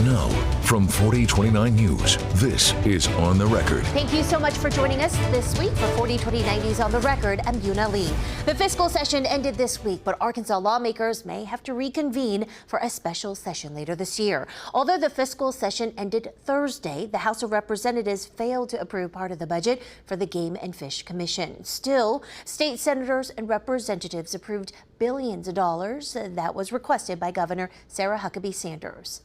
Now, from 4029 News, this is On the Record. Thank you so much for joining us this week for 4029 News On the Record. I'm Yuna Lee. The fiscal session ended this week, but Arkansas lawmakers may have to reconvene for a special session later this year. Although the fiscal session ended Thursday, the House of Representatives failed to approve part of the budget for the Game and Fish Commission. Still, state senators and representatives approved billions of dollars that was requested by Governor Sarah Huckabee Sanders.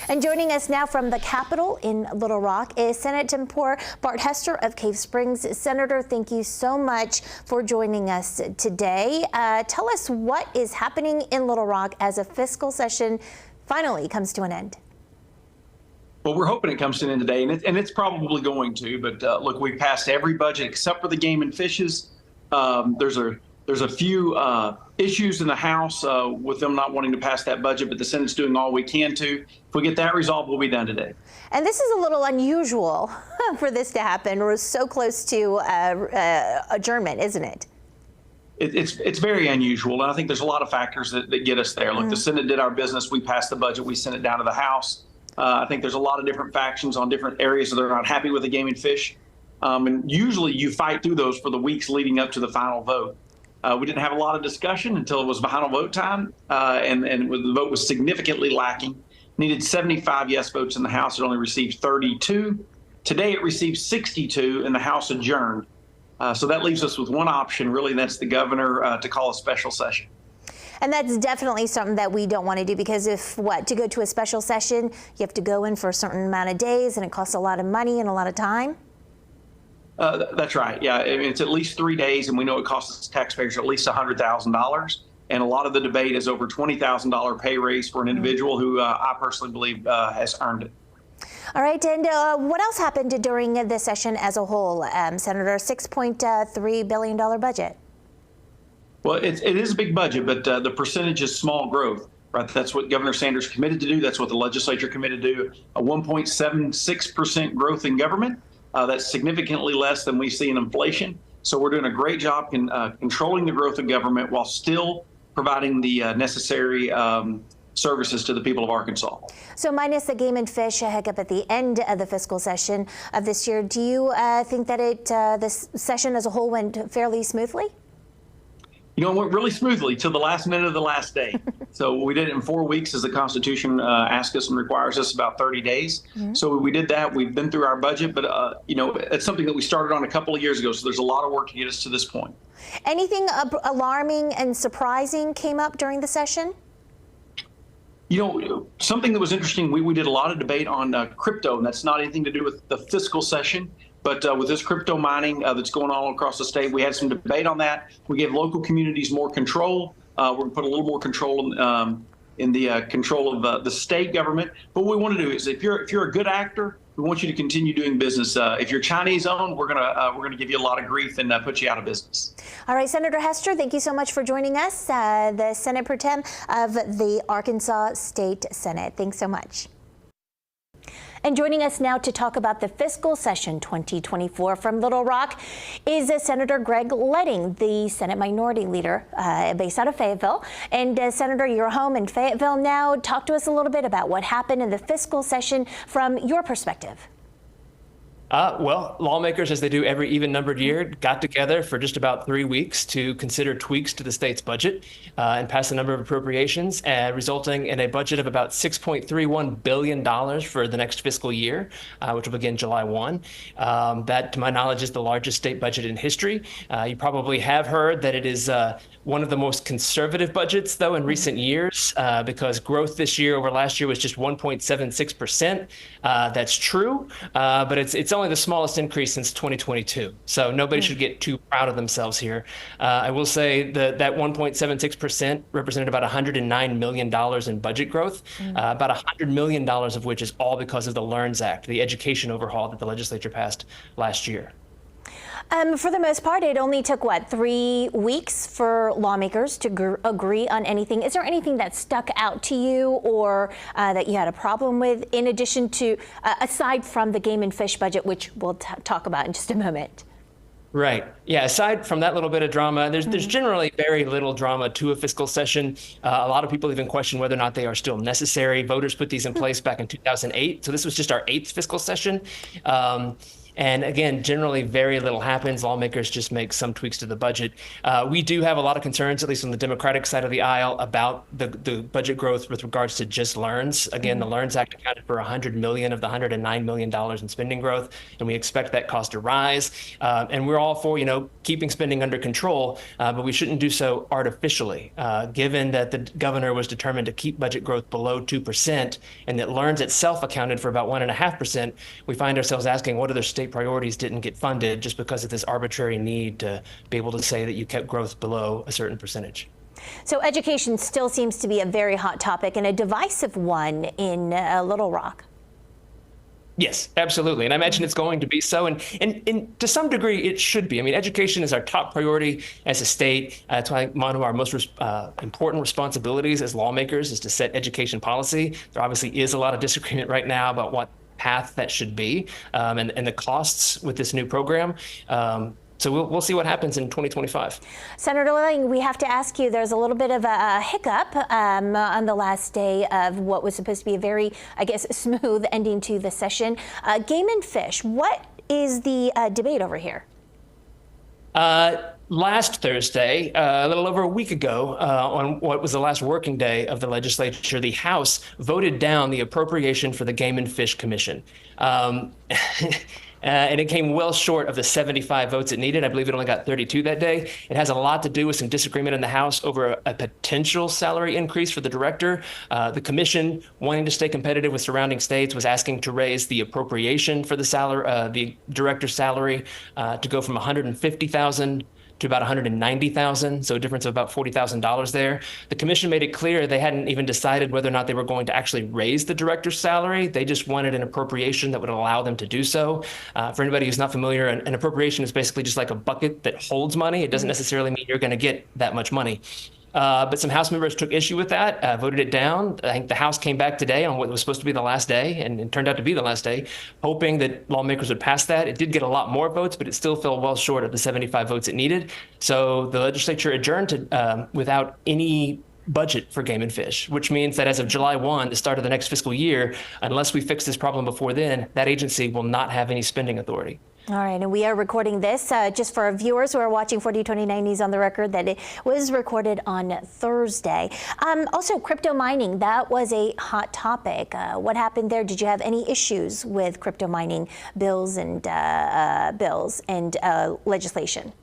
And joining us now from the Capitol in Little Rock is Senator Bart Hester of Cave Springs. Senator, thank you so much for joining us today. Tell us what is happening in Little Rock as a fiscal session finally comes to an end. Well, we're hoping it comes to an end today, and it's probably going to. But look, we passed every budget except for the Game and Fishes. There's a few issues in the House with them not wanting to pass that budget, but the Senate's doing all we can to. If we get that resolved, we'll be done today. And this is a little unusual for this to happen. We're so close to adjournment, isn't it? It's very unusual, and I think there's a lot of factors that get us there. Look, the Senate did our business. We passed the budget. We sent it down to the House. I think there's a lot of different factions on different areas that they're not happy with the Game and Fish. And usually you fight through those for the weeks leading up to the final vote. We didn't have a lot of discussion until it was final vote time, and the vote was significantly lacking. Needed 75 yes votes in the House. It only received 32. Today it received 62, and the House adjourned. So that leaves us with one option, really, and that's the governor to call a special session. And that's definitely something that we don't want to do, because to go to a special session, you have to go in for a certain amount of days, and it costs a lot of money and a lot of time. That's right. Yeah, it's at least 3 days, and we know it costs taxpayers at least $100,000. And a lot of the debate is over $20,000 pay raise for an individual who I personally believe has earned it. All right, and what else happened during the session as a whole, Senator? $6.3 billion budget. Well, it is a big budget, but the percentage is small growth. Right, that's what Governor Sanders committed to do. That's what the legislature committed to do. A 1.76% growth in government. That's significantly less than we see in inflation. So we're doing a great job controlling the growth of government while still providing the necessary services to the people of Arkansas. So minus the Game and Fish hiccup at the end of the fiscal session of this year, do you think that this session as a whole went fairly smoothly? You know, it went really smoothly till the last minute of the last day. So we did it in 4 weeks, as the Constitution asks us and requires us, about 30 days. So we did that. We've been through our budget, but you know, it's something that we started on a couple of years ago. So there's a lot of work to get us to this point. Anything alarming and surprising came up during the session? You know, something that was interesting, we did a lot of debate on crypto, and that's not anything to do with the fiscal session. But with this crypto mining that's going on all across the state, we had some debate on that. We gave local communities more control. We're going to put a little more control in the control of the state government. But what we want to do is, if you're a good actor, we want you to continue doing business. If you're Chinese-owned, we're gonna give you a lot of grief and put you out of business. All right, Senator Hester, thank you so much for joining us, the Senate Pro Tem of the Arkansas State Senate. Thanks so much. And joining us now to talk about the fiscal session 2024 from Little Rock is Senator Greg Leding, the Senate Minority Leader based out of Fayetteville. And Senator, you're home in Fayetteville now. Talk to us a little bit about what happened in the fiscal session from your perspective. Well, lawmakers, as they do every even-numbered year, got together for just about 3 weeks to consider tweaks to the state's budget and pass a number of appropriations, resulting in a budget of about $6.31 billion for the next fiscal year, which will begin July 1. That, to my knowledge, is the largest state budget in history. You probably have heard that it is one of the most conservative budgets, though, in recent years, because growth this year over last year was just 1.76%. That's true, but it's only the smallest increase since 2022. So nobody should get too proud of themselves here. I will say that 1.76% represented about $109 million in budget growth, about $100 million of which is all because of the LEARNS Act, the education overhaul that the legislature passed last year. For the most part, it only took, 3 weeks for lawmakers to agree on anything. Is there anything that stuck out to you or that you had a problem with, in addition to, aside from the Game and Fish budget, which we'll talk about in just a moment? Right. Yeah. Aside from that little bit of drama, there's generally very little drama to a fiscal session. A lot of people even question whether or not they are still necessary. Voters put these in place back in 2008. So this was just our 8th fiscal session. And again, generally very little happens. Lawmakers just make some tweaks to the budget. We do have a lot of concerns, at least on the Democratic side of the aisle, about the budget growth with regards to just LEARNs. Again, the LEARNs Act accounted for $100 million of the $109 million in spending growth, and we expect that cost to rise. And we're all for, keeping spending under control, but we shouldn't do so artificially. Given that the governor was determined to keep budget growth below 2%, and that LEARNs itself accounted for about 1.5%, we find ourselves asking what other state priorities didn't get funded just because of this arbitrary need to be able to say that you kept growth below a certain percentage. So education still seems to be a very hot topic and a divisive one in Little Rock. Yes, absolutely. And I imagine it's going to be so. And to some degree, it should be. I mean, education is our top priority as a state. It's one of our most important responsibilities as lawmakers is to set education policy. There obviously is a lot of disagreement right now about what path that should be and the costs with this new program. So we'll see what happens in 2025. Senator Lang, we have to ask you, there's a little bit of a hiccup on the last day of what was supposed to be a very, smooth ending to the session. Game and Fish, what is the debate over here? Last Thursday, a little over a week ago, on what was the last working day of the legislature, the House voted down the appropriation for the Game and Fish Commission. And it came well short of the 75 votes it needed. I believe it only got 32 that day. It has a lot to do with some disagreement in the House over a potential salary increase for the director. The commission, wanting to stay competitive with surrounding states, was asking to raise the appropriation for the salary, the director's salary, to go from $150,000 to about $190,000, so a difference of about $40,000 there. The commission made it clear they hadn't even decided whether or not they were going to actually raise the director's salary. They just wanted an appropriation that would allow them to do so. For anybody who's not familiar, an appropriation is basically just like a bucket that holds money. It doesn't necessarily mean you're going to get that much money. But some House members took issue with that, voted it down. I think the House came back today on what was supposed to be the last day, and it turned out to be the last day, hoping that lawmakers would pass that. It did get a lot more votes, but it still fell well short of the 75 votes it needed. So the legislature adjourned without any budget for Game and Fish, which means that as of July 1, the start of the next fiscal year, unless we fix this problem before then, that agency will not have any spending authority. All right, and we are recording this just for our viewers who are watching 4029 News on the record that it was recorded on Thursday. Also, crypto mining, that was a hot topic. What happened there? Did you have any issues with crypto mining bills and legislation?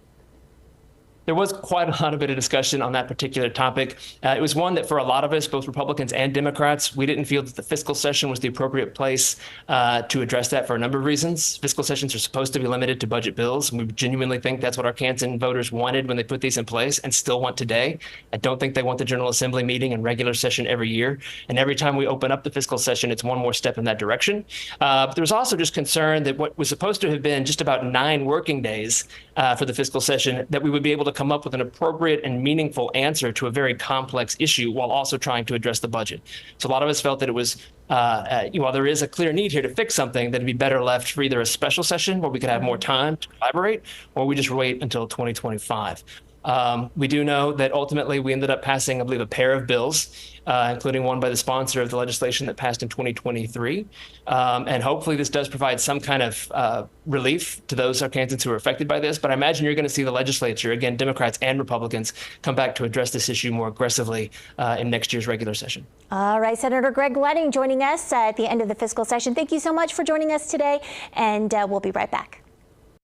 There was quite a lot of discussion on that particular topic. It was one that for a lot of us, both Republicans and Democrats, we didn't feel that the fiscal session was the appropriate place to address that for a number of reasons. Fiscal sessions are supposed to be limited to budget bills. And we genuinely think that's what our Arkansan voters wanted when they put these in place and still want today. I don't think they want the General Assembly meeting and regular session every year. And every time we open up the fiscal session, it's one more step in that direction. But there was also just concern that what was supposed to have been just about 9 working days for the fiscal session, that we would be able to come up with an appropriate and meaningful answer to a very complex issue while also trying to address the budget. So a lot of us felt that it was, while there is a clear need here to fix something, that it'd be better left for either a special session where we could have more time to collaborate, or we just wait until 2025. We do know that ultimately we ended up passing, I believe, a pair of bills, including one by the sponsor of the legislation that passed in 2023. And hopefully this does provide some kind of relief to those Arkansans who are affected by this. But I imagine you're going to see the legislature, again, Democrats and Republicans, come back to address this issue more aggressively in next year's regular session. All right, Senator Greg Leding joining us at the end of the fiscal session. Thank you so much for joining us today, and we'll be right back.